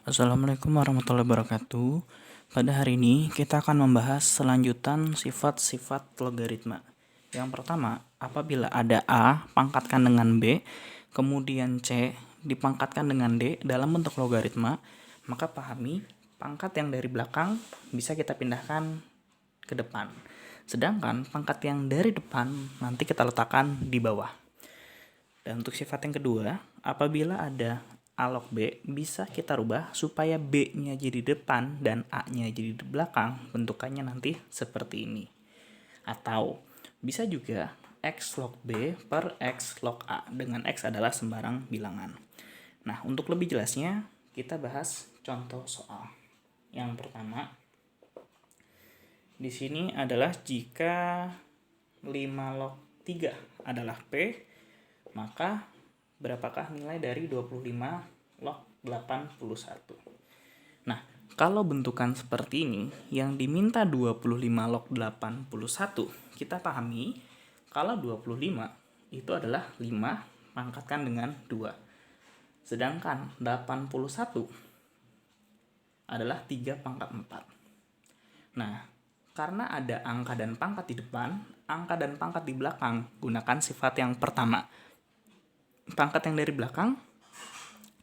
Assalamualaikum warahmatullahi wabarakatuh. Pada hari ini kita akan membahas selanjutan sifat-sifat logaritma. Yang pertama, apabila ada A pangkatkan dengan B, kemudian C dipangkatkan dengan D dalam bentuk logaritma, maka pahami pangkat yang dari belakang bisa kita pindahkan ke depan. Sedangkan pangkat yang dari depan nanti kita letakkan di bawah. Dan untuk sifat yang kedua, apabila ada A log B, bisa kita rubah supaya B-nya jadi depan dan A-nya jadi di belakang. Bentukannya nanti seperti ini. Atau bisa juga X log B per X log A, dengan X adalah sembarang bilangan. Nah, untuk lebih jelasnya, kita bahas contoh soal. Yang pertama, di sini adalah jika 5 log 3 adalah P, maka berapakah nilai dari 25 log 81? Nah, kalau bentukan seperti ini, yang diminta 25 log 81, kita pahami kalau 25 itu adalah 5 pangkatkan dengan 2. Sedangkan 81 adalah 3 pangkat 4. Nah, karena ada angka dan pangkat di depan, angka dan pangkat di belakang, gunakan sifat yang pertama. Pangkat yang dari belakang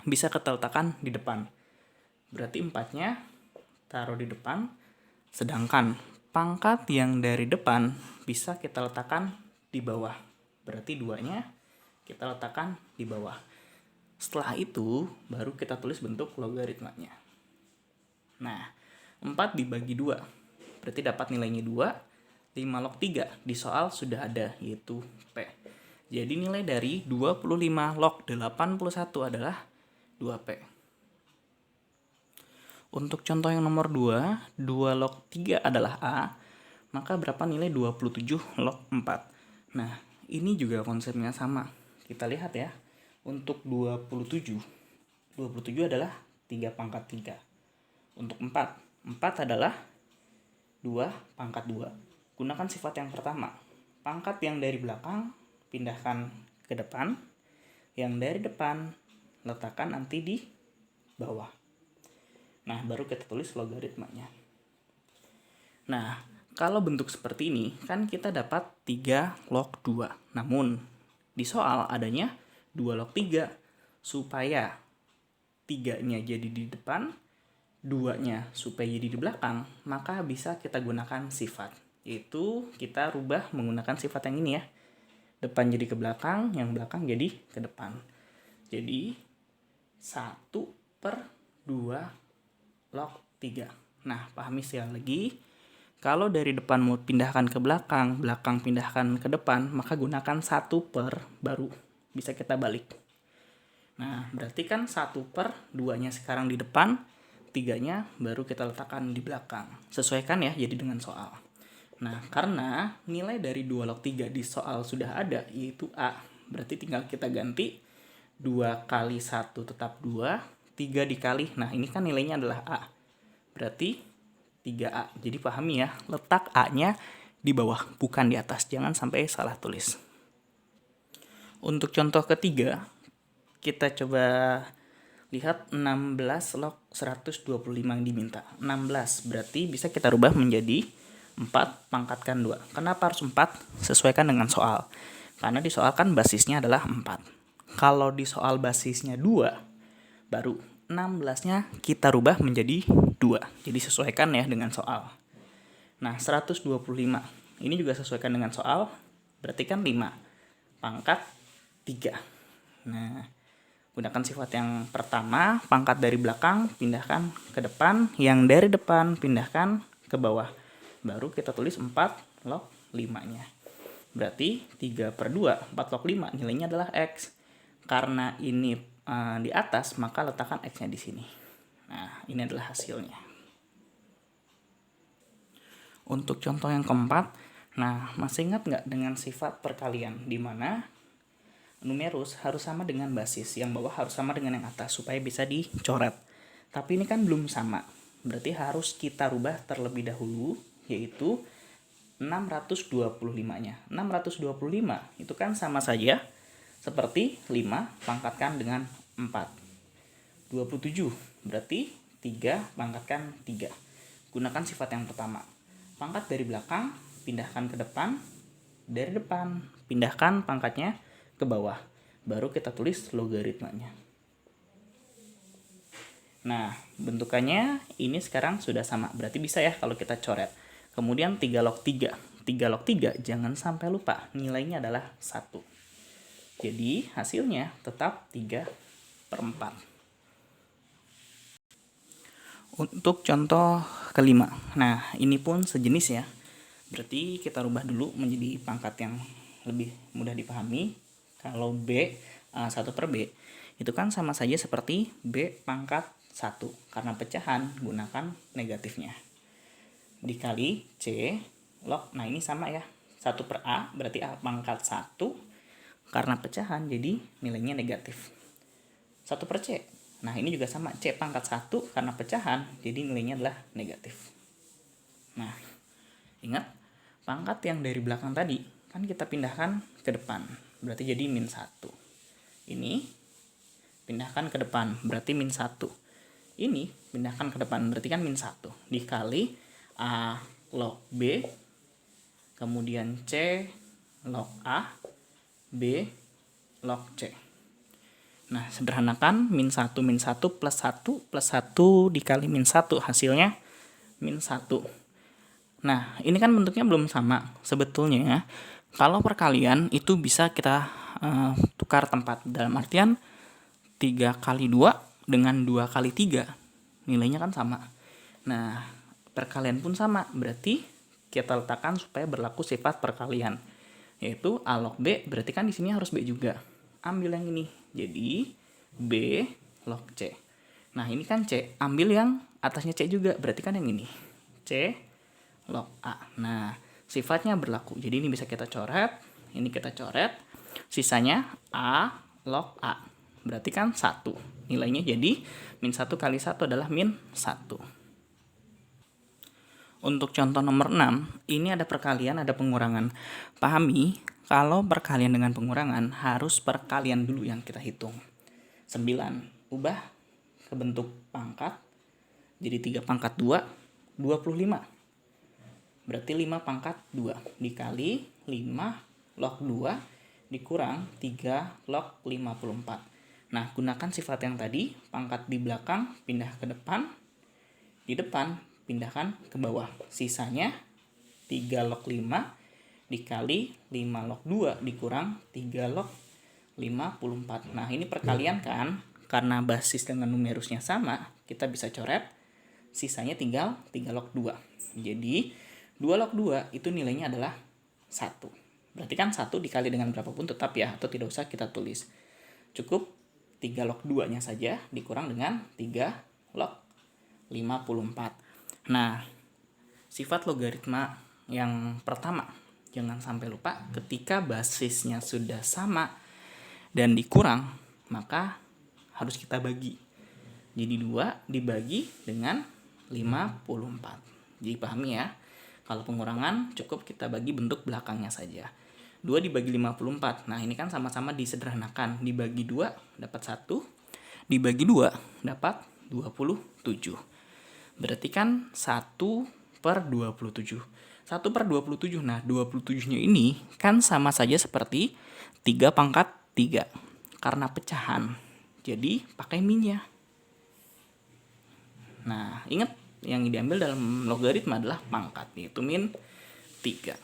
bisa kita letakkan di depan. Berarti 4-nya taruh di depan. Sedangkan pangkat yang dari depan bisa kita letakkan di bawah. Berarti 2-nya kita letakkan di bawah. Setelah itu baru kita tulis bentuk logaritmanya. Nah, 4 dibagi 2. Berarti dapat nilainya 2. 5 log 3 di soal sudah ada, yaitu P. Jadi nilai dari 25 log 81 adalah 2P. Untuk contoh yang nomor 2, 2 log 3 adalah A, maka berapa nilai 27 log 4? Nah, ini juga konsepnya sama. Kita lihat ya. Untuk 27 adalah 3 pangkat 3. Untuk 4 adalah 2 pangkat 2. Gunakan sifat yang pertama. Pangkat yang dari belakang pindahkan ke depan, yang dari depan letakkan nanti di bawah. Nah, baru kita tulis logaritmanya. Nah, kalau bentuk seperti ini, kan kita dapat 3 log 2. Namun, di soal adanya 2 log 3. Supaya 3-nya jadi di depan, 2-nya supaya jadi di belakang, maka bisa kita gunakan sifat. Yaitu kita rubah menggunakan sifat yang ini ya. Depan jadi ke belakang, yang belakang jadi ke depan. Jadi 1/2 log 3. Nah, pahami sekali lagi. Kalau dari depan mau pindahkan ke belakang, belakang pindahkan ke depan, maka gunakan 1/, baru bisa kita balik. Nah, berarti kan 1/2-nya sekarang di depan, 3-nya baru kita letakkan di belakang. Sesuaikan ya, jadi dengan soal. Nah, karena nilai dari 2 log 3 di soal sudah ada, yaitu A. Berarti tinggal kita ganti 2 kali 1 tetap 2, 3 dikali. Nah, ini kan nilainya adalah A. Berarti 3A. Jadi pahami ya, letak A-nya di bawah, bukan di atas. Jangan sampai salah tulis. Untuk contoh ketiga, kita coba lihat 16 log 125 yang diminta. 16 berarti bisa kita rubah menjadi 4 pangkatkan 2. Kenapa harus 4? Sesuaikan dengan soal. Karena di soal kan basisnya adalah 4. Kalau di soal basisnya 2, baru 16-nya kita rubah menjadi 2. Jadi sesuaikan ya dengan soal. Nah, 125. Ini juga sesuaikan dengan soal. Berarti kan 5 pangkat 3. Nah, gunakan sifat yang pertama, pangkat dari belakang pindahkan ke depan, yang dari depan pindahkan ke bawah. Baru kita tulis 4 log 5-nya. Berarti 3/2, 4 log 5 nilainya adalah X. Karena ini di atas, maka letakkan X-nya di sini. Nah, ini adalah hasilnya. Untuk contoh yang keempat, nah masih ingat nggak dengan sifat perkalian? Di mana numerus harus sama dengan basis, yang bawah harus sama dengan yang atas, supaya bisa dicoret. Tapi ini kan belum sama. Berarti harus kita rubah terlebih dahulu, yaitu 625-nya. 625 itu kan sama saja seperti 5 pangkatkan dengan 4. 27. Berarti 3 pangkatkan 3. Gunakan sifat yang pertama. Pangkat dari belakang, pindahkan ke depan. Dari depan, pindahkan pangkatnya ke bawah. Baru kita tulis logaritmanya. Nah, bentukannya ini sekarang sudah sama. Berarti bisa ya kalau kita coret. Kemudian 3 log 3. 3 log 3, jangan sampai lupa. Nilainya adalah 1. Jadi, hasilnya tetap 3/4. Untuk contoh kelima. Nah, ini pun sejenis ya. Berarti kita rubah dulu menjadi pangkat yang lebih mudah dipahami. Kalau B, 1 per B, itu kan sama saja seperti B pangkat 1. Karena pecahan, gunakan negatifnya. Dikali C log, nah ini sama ya. 1 per A, berarti A pangkat 1. Karena pecahan, jadi nilainya negatif. 1 per C. Nah, ini juga sama. C pangkat 1 karena pecahan, jadi nilainya adalah negatif. Nah, ingat, pangkat yang dari belakang tadi, kan kita pindahkan ke depan. Berarti jadi min 1. Ini, pindahkan ke depan. Berarti min 1. Ini, pindahkan ke depan. Berarti kan min 1. Dikali A log B, kemudian C log A, B log C. Nah, sederhanakan min 1 plus 1 plus 1 dikali min 1, hasilnya min 1. Nah, ini kan bentuknya belum sama. Sebetulnya ya, kalau perkalian itu bisa kita tukar tempat. Dalam artian 3 kali 2 dengan 2 kali 3, nilainya kan sama. Nah, perkalian pun sama. Berarti kita letakkan supaya berlaku sifat perkalian. Yaitu A log B, berarti kan di sini harus B juga. Ambil yang ini. Jadi B log C. Nah, ini kan C. Ambil yang atasnya C juga. Berarti kan yang ini. C log A. Nah, sifatnya berlaku. Jadi ini bisa kita coret. Ini kita coret. Sisanya A log A. Berarti kan 1. Nilainya jadi min 1 kali 1 adalah min 1. Untuk contoh nomor 6, ini ada perkalian, ada pengurangan. Pahami, kalau perkalian dengan pengurangan, harus perkalian dulu yang kita hitung. 9, ubah ke bentuk pangkat, jadi 3 pangkat 2, 25. Berarti 5 pangkat 2, dikali 5 log 2, dikurang 3 log 54. Nah, gunakan sifat yang tadi, pangkat di belakang, pindah ke depan, di depan, pindahkan ke bawah. Sisanya 3 log 5 dikali 5 log 2 dikurang 3 log 54. Nah, ini perkalian kan? Karena basis dengan numerusnya sama, kita bisa coret. Sisanya tinggal 3 log 2. Jadi, 2 log 2 itu nilainya adalah 1. Berarti kan 1 dikali dengan berapapun tetap ya, atau tidak usah kita tulis. Cukup 3 log 2-nya saja dikurang dengan 3 log 54. Nah, sifat logaritma yang pertama, jangan sampai lupa ketika basisnya sudah sama dan dikurang, maka harus kita bagi. Jadi 2 dibagi dengan 54. Jadi pahami ya, kalau pengurangan cukup kita bagi bentuk belakangnya saja. 2 dibagi 54, nah ini kan sama-sama disederhanakan. Dibagi 2 dapat 1, dibagi 2 dapat 27. Berarti kan 1 per 27. 1 per 27. Nah, 27-nya ini kan sama saja seperti 3 pangkat 3. Karena pecahan. Jadi, pakai minnya. Nah, ingat yang diambil dalam logaritma adalah pangkat. Yaitu min 3.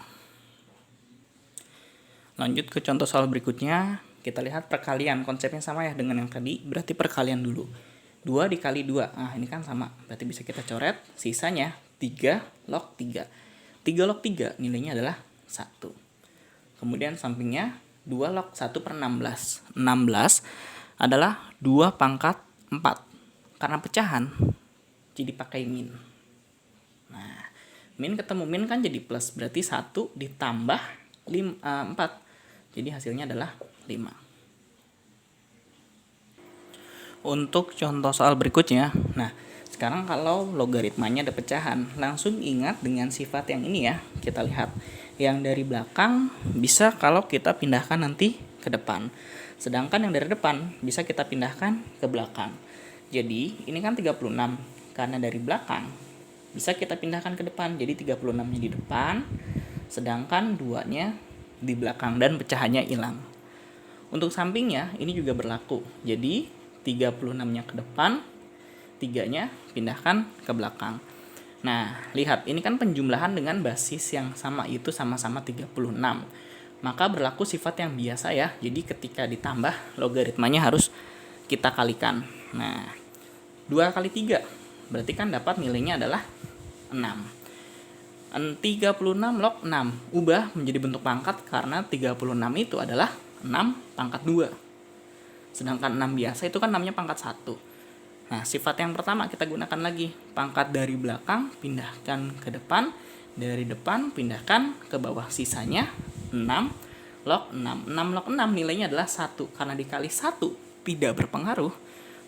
Lanjut ke contoh soal berikutnya. Kita lihat perkalian. Konsepnya sama ya dengan yang tadi. Berarti perkalian dulu. 2 dikali 2. Nah, ini kan sama. Berarti bisa kita coret. Sisanya 3 log 3. 3 log 3 nilainya adalah 1. Kemudian sampingnya 2 log 1 per 16. 16 adalah 2 pangkat 4. Karena pecahan, jadi pakai min. Nah, min ketemu min kan jadi plus. Berarti 1 ditambah 4. Jadi hasilnya adalah 5. Untuk contoh soal berikutnya, nah sekarang kalau logaritmanya ada pecahan, langsung ingat dengan sifat yang ini ya. Kita lihat yang dari belakang bisa kalau kita pindahkan nanti ke depan, sedangkan yang dari depan bisa kita pindahkan ke belakang. Jadi ini kan 36, karena dari belakang bisa kita pindahkan ke depan. Jadi 36-nya di depan, sedangkan 2-nya di belakang dan pecahannya hilang. Untuk sampingnya ini juga berlaku. Jadi 36-nya ke depan, 3-nya pindahkan ke belakang. Nah, lihat ini kan penjumlahan dengan basis yang sama, itu sama-sama 36. Maka berlaku sifat yang biasa ya. Jadi ketika ditambah, logaritmanya harus kita kalikan. Nah, 2 kali 3 berarti kan dapat nilainya adalah 6. 36 log 6 ubah menjadi bentuk pangkat karena 36 itu adalah 6 pangkat 2. Sedangkan 6 biasa itu kan namanya pangkat 1. Nah, sifat yang pertama kita gunakan lagi. Pangkat dari belakang pindahkan ke depan, dari depan pindahkan ke bawah. Sisanya 6 log 6. 6 log 6 nilainya adalah 1. Karena dikali 1 tidak berpengaruh,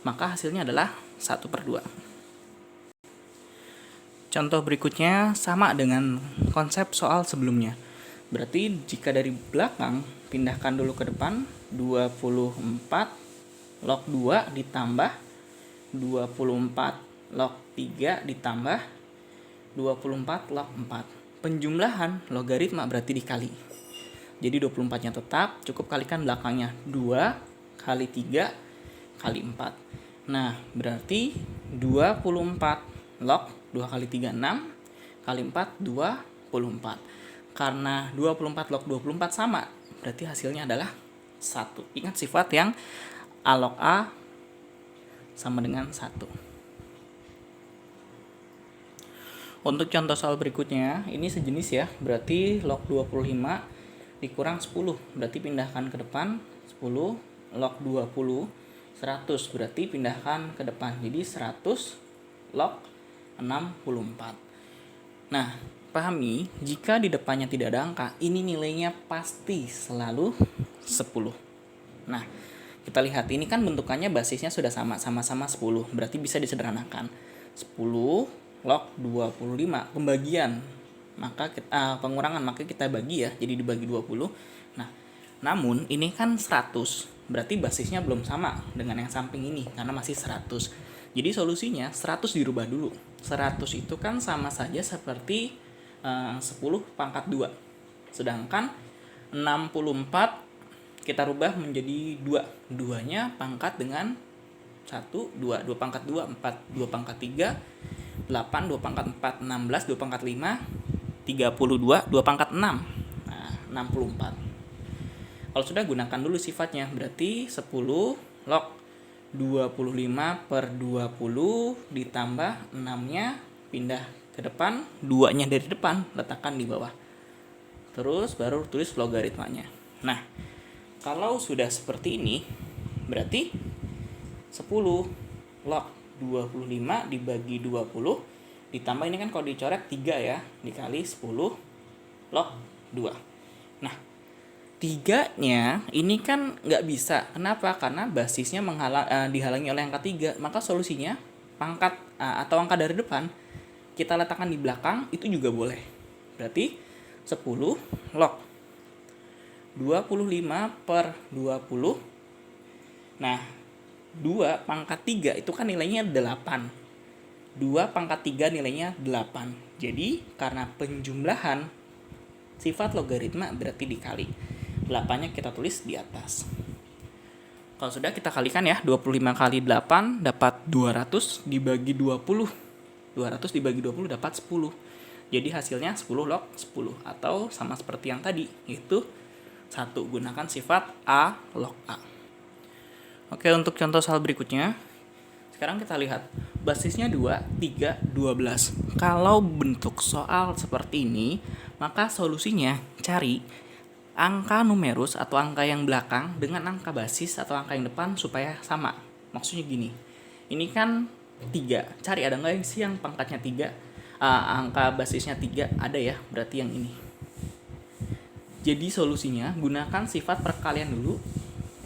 maka hasilnya adalah 1/2. Contoh berikutnya sama dengan konsep soal sebelumnya. Berarti jika dari belakang pindahkan dulu ke depan, 24 log 2 ditambah 24 log 3 ditambah 24 log 4. Penjumlahan logaritma berarti dikali. Jadi 24-nya tetap, cukup kalikan belakangnya. 2 kali 3 kali 4. Nah, berarti 24 log 2 kali 3, 6 kali 4, 24. Karena 24 log 24 sama, berarti hasilnya adalah 1. Ingat sifat yang A log A sama dengan 1. Untuk contoh soal berikutnya, ini sejenis ya. Berarti log 25 dikurang 10. Berarti pindahkan ke depan 10. Log 20, 100. Berarti pindahkan ke depan. Jadi 100 log 64. Nah, pahami jika di depannya tidak ada angka, ini nilainya pasti selalu 10. Nah, kita lihat ini kan bentukannya basisnya sudah sama-sama 10. Berarti bisa disederhanakan. 10 log 25 pembagian. Maka pengurangan, maka kita bagi ya, jadi dibagi 20. Nah, namun ini kan 100. Berarti basisnya belum sama dengan yang samping ini karena masih 100. Jadi solusinya 100 dirubah dulu. 100 itu kan sama saja seperti 10 pangkat 2. Sedangkan 64 kita rubah menjadi 2. 2-nya pangkat dengan 1, 2. 2 pangkat 2, 4. 2 pangkat 3, 8. 2 pangkat 4, 16. 2 pangkat 5, 32. 2 pangkat 6. Nah, 64. Kalau sudah, gunakan dulu sifatnya. Berarti 10 log 25 per 20 ditambah 6-nya pindah ke depan, 2-nya dari depan letakkan di bawah. Terus baru tulis logaritmanya. Nah, kalau sudah seperti ini, berarti 10 log 25 dibagi 20 ditambah ini kan kalau dicoret 3 ya, dikali 10 log 2. Nah, 3-nya ini kan nggak bisa. Kenapa? Karena basisnya dihalangi oleh angka 3. Maka solusinya pangkat atau angka dari depan kita letakkan di belakang, itu juga boleh. Berarti 10 log 25 per 20. Nah, 2 pangkat 3 itu kan nilainya 8. 2 pangkat 3 nilainya 8. Jadi karena penjumlahan sifat logaritma berarti dikali. 8-nya kita tulis di atas. Kalau sudah, kita kalikan ya. 25 kali 8 dapat 200 dibagi 20. 200 dibagi 20 dapat 10. Jadi hasilnya 10 log 10. Atau sama seperti yang tadi, yaitu 1. Gunakan sifat A log A. Oke, untuk contoh soal berikutnya. Sekarang kita lihat. Basisnya 2, 3, 12. Kalau bentuk soal seperti ini, maka solusinya cari angka numerus atau angka yang belakang dengan angka basis atau angka yang depan supaya sama. Maksudnya gini, ini kan 3, cari ada nggak sih yang pangkatnya 3, angka basisnya 3, ada ya, berarti yang ini. Jadi solusinya gunakan sifat perkalian dulu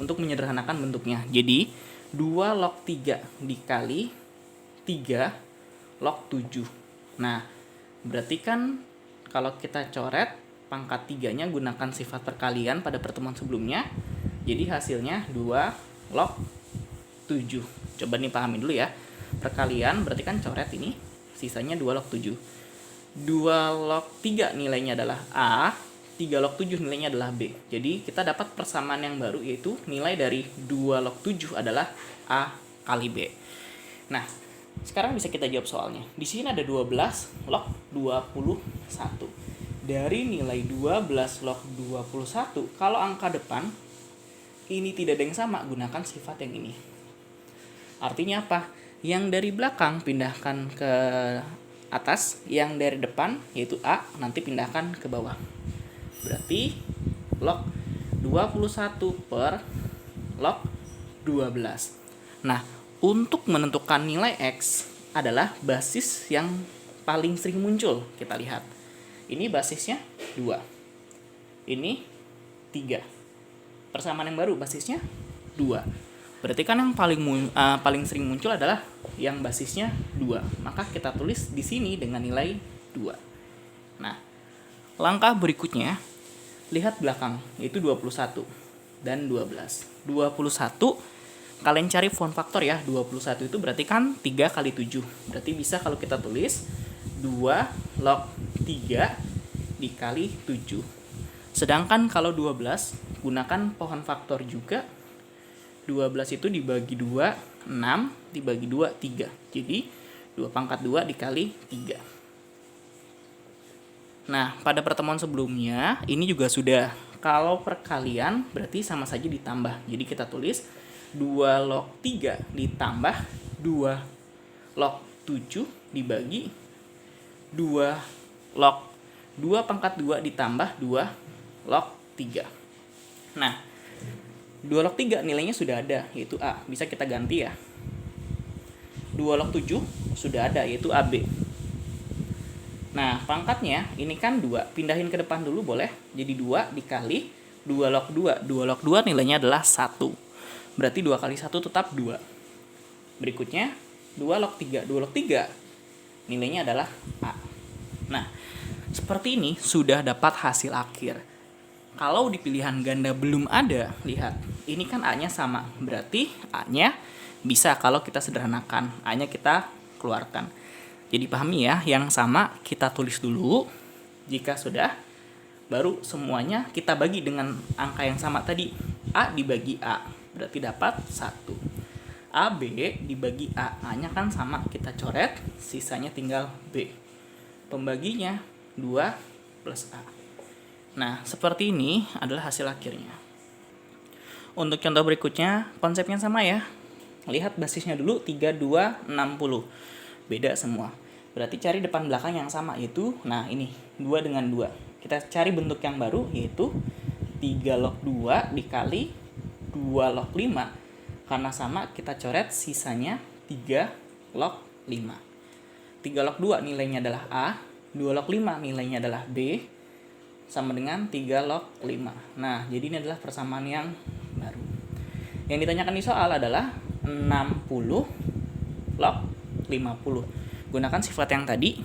untuk menyederhanakan bentuknya. Jadi 2 log 3 dikali 3 log 7. Nah, berarti kan kalau kita coret pangkat 3-nya gunakan sifat perkalian pada pertemuan sebelumnya. Jadi hasilnya 2 log 7. 7. Coba nih pahamin dulu ya. Perkalian berarti kan coret ini, sisanya 2 log 7. 2 log 3 nilainya adalah A, 3 log 7 nilainya adalah B. Jadi kita dapat persamaan yang baru, yaitu nilai dari 2 log 7 adalah A kali B. Nah, sekarang bisa kita jawab soalnya. Di sini ada 12 log 21. Dari nilai 12 log 21, kalau angka depan ini tidak ada yang sama, gunakan sifat yang ini. Artinya apa? Yang dari belakang pindahkan ke atas, yang dari depan yaitu A nanti pindahkan ke bawah. Berarti log 21 per log 12. Nah, untuk menentukan nilai X adalah basis yang paling sering muncul. Kita lihat. Ini basisnya 2. Ini 3. Persamaan yang baru basisnya 2. Berarti kan yang paling sering muncul adalah yang basisnya 2. Maka kita tulis di sini dengan nilai 2. Nah, langkah berikutnya, lihat belakang, yaitu 21 dan 12. 21, kalian cari font faktor ya. 21 itu berarti kan 3 kali 7. Berarti bisa kalau kita tulis 2 log 3 dikali 7. Sedangkan kalau 12, gunakan pohon faktor juga. 12 itu dibagi 2, 6, dibagi 2, 3. Jadi 2 pangkat 2 dikali 3. Nah, pada pertemuan sebelumnya, ini juga sudah. Kalau perkalian, berarti sama saja ditambah. Jadi kita tulis 2 log 3 ditambah 2 log 7 dibagi 2 log 2 pangkat 2 ditambah 2 log 3. Nah, 2 log 3 nilainya sudah ada, yaitu A. Bisa kita ganti ya. 2 log 7 sudah ada, yaitu AB. Nah, pangkatnya ini kan 2. Pindahin ke depan dulu boleh. Jadi 2 dikali 2 log 2. 2 log 2 nilainya adalah 1. Berarti 2 kali 1 tetap 2. Berikutnya 2 log 3. 2 log 3 nilainya adalah A. Nah, seperti ini sudah dapat hasil akhir. Kalau di pilihan ganda belum ada, lihat. Ini kan A-nya sama. Berarti A-nya bisa kalau kita sederhanakan. A-nya kita keluarkan. Jadi pahami ya, yang sama kita tulis dulu. Jika sudah, baru semuanya kita bagi dengan angka yang sama tadi. A dibagi A, berarti dapat 1. AB dibagi A, A-nya kan sama, kita coret, sisanya tinggal B. Pembaginya 2 plus A. Nah, seperti ini adalah hasil akhirnya. Untuk contoh berikutnya, konsepnya sama ya. Lihat basisnya dulu, 3, 2, 60. Beda semua. Berarti cari depan belakang yang sama, yaitu, nah ini, 2 dengan 2. Kita cari bentuk yang baru, yaitu 3 log 2 dikali 2 log 5. Karena sama, kita coret sisanya 3 log 5. 3 log 2 nilainya adalah A, 2 log 5 nilainya adalah B, sama dengan 3 log 5. Nah, jadi ini adalah persamaan yang baru. Yang ditanyakan di soal adalah 60 log 50. Gunakan sifat yang tadi,